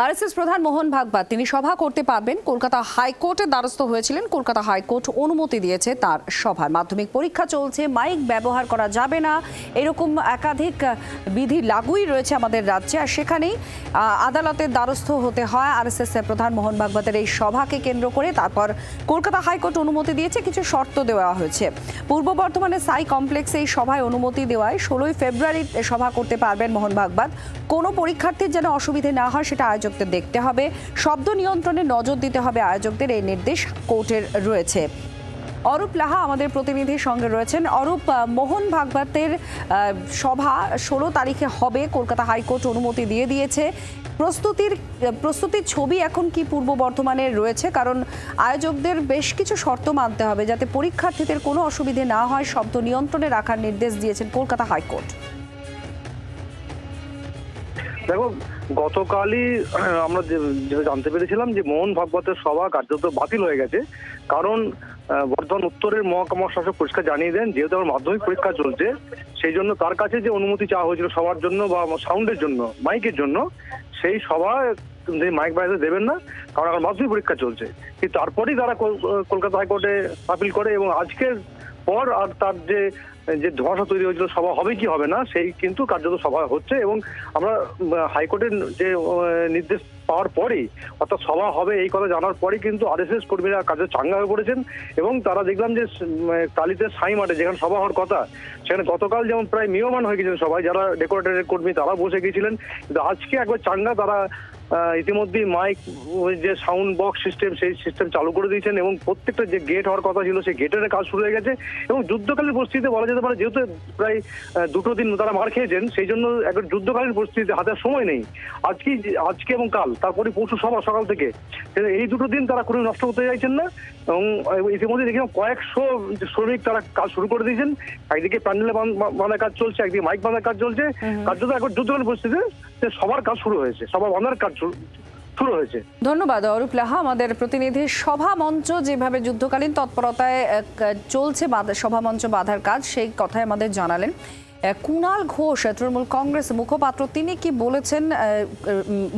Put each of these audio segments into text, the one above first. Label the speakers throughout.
Speaker 1: RSS প্রধান মোহন ভাগবত তিনি সভা করতে পারবেন। কলকাতা হাইকোর্টের দ্বারস্থ হয়েছিলেন। কলকাতা হাইকোর্ট অনুমতি দিয়েছে তার সভার। মাধ্যমিক পরীক্ষা চলছে, মাইক ব্যবহার করা যাবে না, এরকম একাধিক বিধি লাগুই রয়েছে আমাদের রাজ্যে। আর সেখানেই আদালতের দ্বারস্থ হতে হয় আরএসএস প্রধান মোহন ভাগবতের এই সভাকে কেন্দ্র করে। তারপর কলকাতা হাইকোর্ট অনুমতি দিয়েছে, কিছু শর্ত দেওয়া হয়েছে। পূর্ব বর্ধমানে সাই কমপ্লেক্সে এই সভায় অনুমতি দেওয়ায় 16 ফেব্রুয়ারি সভা করতে পারবেন মোহন ভাগবত। কোনো পরীক্ষার্থীর যেন অসুবিধে না হয় সেটা আয়োজকদের দেখতে হবে। শব্দ নিয়ন্ত্রণে নজর দিতে হবে আয়োজকদের, এই নির্দেশ কোর্টের রয়েছে। অরূপ লাহা আমাদের প্রতিনিধির সঙ্গে রয়েছেন। অরূপ, মোহন ভাগবতের সভা 16 তারিখে হবে, কলকাতা হাইকোর্ট অনুমতি দিয়ে দিয়েছে। প্রস্তুতির ছবি এখন কি পূর্ব বর্ধমানে রয়েছে? কারণ আয়োজকদের বেশ কিছু শর্ত মানতে হবে যাতে পরীক্ষার্থীদের কোনো অসুবিধে না হয়। শব্দ নিয়ন্ত্রণে রাখার নির্দেশ দিয়েছেন কলকাতা হাইকোর্ট।
Speaker 2: দেখো, গতকালই আমরা জানতে পেরেছিলাম যে মোহন ভাগবতের সভা কার্যত বাতিল হয়ে গেছে। কারণ বর্ধমান উত্তরের মহকুমা শাসক পরিষ্কার জানিয়ে দেন, যেহেতু আমার মাধ্যমিক পরীক্ষা চলছে, সেই জন্য তার কাছে যে অনুমতি চাওয়া হয়েছিল সবার জন্য বা সাউন্ডের জন্য, মাইকের জন্য, সেই সভা মাইক বাজাতে দেবেন না, কারণ আমার মাধ্যমিক পরীক্ষা চলছে। কিন্তু তারপরেই তারা কলকাতা হাইকোর্টে আপিল করে এবং আজকের পর আর তার যে ধোঁয়াশা তৈরি হয়েছিল সভা হবে কি হবে না, সেই কিন্তু কার্যত সভা হচ্ছে। এবং আমরা হাইকোর্টের যে নির্দেশ পাওয়ার পরেই, অর্থাৎ সভা হবে এই কথা জানার পরেই কিন্তু আরএসএস কর্মীরা কাজে চাঙ্গা হয়ে পড়েছেন। এবং তারা দেখলাম যে কালীতে সাই মাঠে যেখানে সভা হওয়ার কথা, সেখানে গতকাল যেমন প্রায় মিয়মান হয়ে গেছিলেন সবাই, যারা ডেকোরেটরের কর্মী তারা বসে গিয়েছিলেন, কিন্তু আজকে একবার চাঙ্গা। তারা ইতিমধ্যেই মাইক, যে সাউন্ড বক্স সিস্টেম, সেই সিস্টেম চালু করে দিয়েছেন এবং প্রত্যেকটা যে গেট হওয়ার কথা ছিল সেই গেটের কাজ শুরু হয়ে গেছে। এবং যুদ্ধকালীন পরিস্থিতিতে বলা যেতে পারে, যেহেতু প্রায় 2 দিন তারা মার খেয়েছেন, সেই জন্য একবার যুদ্ধকালীন পরিস্থিতিতে হাতে সময় নেই। আজকে এবং কাল, তারপরে পরশু সভা সকাল থেকে, এই 2 দিন তারা কোনো নষ্ট করতে চাইছেন না। এবং ইতিমধ্যে দেখলাম কয়েকশো শ্রমিক তারা কাজ শুরু করে দিয়েছেন। একদিকে প্যান্ডেলে বাঁধার কাজ চলছে, একদিকে মাইক বাঁধার কাজ চলছে। কার্যত একবার যুদ্ধকালীন পরিস্থিতিতে সবার কাজ শুরু হয়েছে, সবার বাঁধার কাজ শুরু হয়েছে।
Speaker 1: ধন্যবাদ অরূপ লাহা আমাদের প্রতিনিধি। সভা মঞ্চ যেভাবে যুদ্ধকালীন তৎপরতায় চলছে, সভা মঞ্চ বাঁধার কাজ, সেই কথাই আমাদের জানালেন কুণাল ঘোষ, তৃণমূল কংগ্রেস মুখপাত্র। তিনি কি বলেছেন?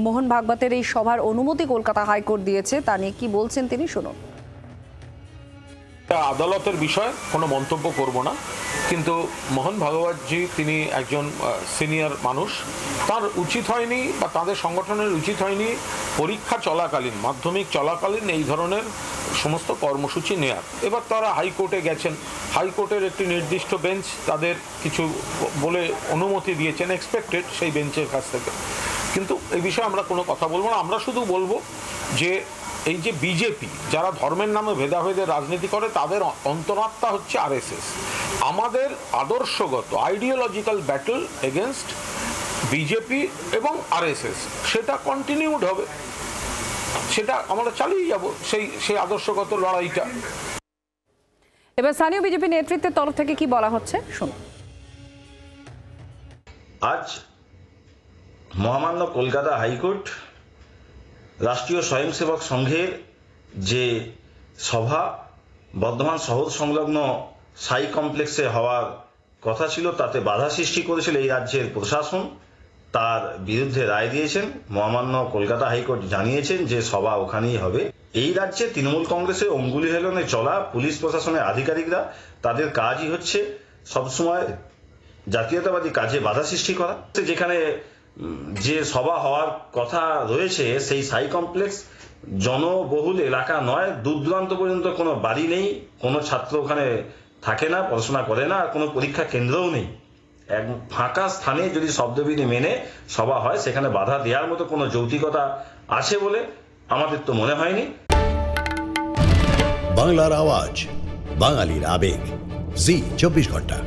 Speaker 1: মোহন ভাগবতের এই সভার অনুমতি কলকাতা হাইকোর্ট দিয়েছে, তা নিয়ে কি বলছেন তিনি, শুনুন।
Speaker 3: আদালতের বিষয়ে কোনো মন্তব্য করব না, কিন্তু মোহন ভাগবতজি তিনি একজন সিনিয়র মানুষ। তার উচিত হয়নি বা তাদের সংগঠনের উচিত হয়নি পরীক্ষা চলাকালীন, মাধ্যমিক চলাকালীন এই ধরনের সমস্ত কর্মসূচি নেয়ার। এবার তারা হাইকোর্টে গেছেন, হাইকোর্টের একটি নির্দিষ্ট বেঞ্চ তাদের কিছু বলে অনুমতি দিয়েছেন, এক্সপেক্টেড সেই বেঞ্চের কাছ থেকে। কিন্তু এই বিষয়ে আমরা কোনো কথা বলবো না। আমরা শুধু বলবো যে এই যে বিজেপি, যারা ধর্মের নামে ভেদাভেদের রাজনীতি করে, তাদের অন্তরাত্মা হচ্ছে আরএসএস। আমাদের আদর্শগত আইডিওলজিক্যাল ব্যাটল এগেনস্ট বিজেপি এবং আরএসএস সেটা কন্টিনিউড হবে, সেটা আমরা চালিয়ে যাব, সেই আদর্শগত লড়াইটা।
Speaker 1: এবার স্থানীয় বিজেপি নেতৃত্বের তরফ থেকে কি বলা হচ্ছে শুনুন।
Speaker 4: আজ মহামান্য কলকাতা হাইকোর্ট রাষ্ট্রীয় স্বয়ংসেবক সংঘের যে সভা বর্ধমান শহর সংলগ্ন সাই কমপ্লেক্সে হওয়ার কথা ছিল, তাতে বাধা সৃষ্টি করেছিল এই রাজ্যের প্রশাসন, তার বিরুদ্ধে রায় দিয়েছেন। মহামান্য কলকাতা হাইকোর্ট জানিয়েছেন যে সভা ওখানেই হবে। এই রাজ্যে তৃণমূল কংগ্রেসের অঙ্গুলি হেলনে চলা পুলিশ প্রশাসনের আধিকারিকরা, তাদের কাজই হচ্ছে সবসময় জাতীয়তাবাদী কাজে বাধা সৃষ্টি করা। যেখানে যে সভা হওয়ার কথা রয়েছে সেই সাই কমপ্লেক্স জনবহুল এলাকা নয়, দূর দূরান্ত পর্যন্ত কোনো বাড়ি নেই, কোনো ছাত্র ওখানে থাকে না, পড়াশোনা করে না, আর কোনো পরীক্ষা কেন্দ্রও নেই। এক ফাঁকা স্থানে যদি শব্দবিধি মেনে সভা হয়, সেখানে বাধা দেওয়ার মতো কোনো যৌক্তিকতা আছে বলে আমাদের তো মনে হয়নি।
Speaker 5: বাংলার আওয়াজ, বাঙালির আবেগ, জি 24 ঘন্টা।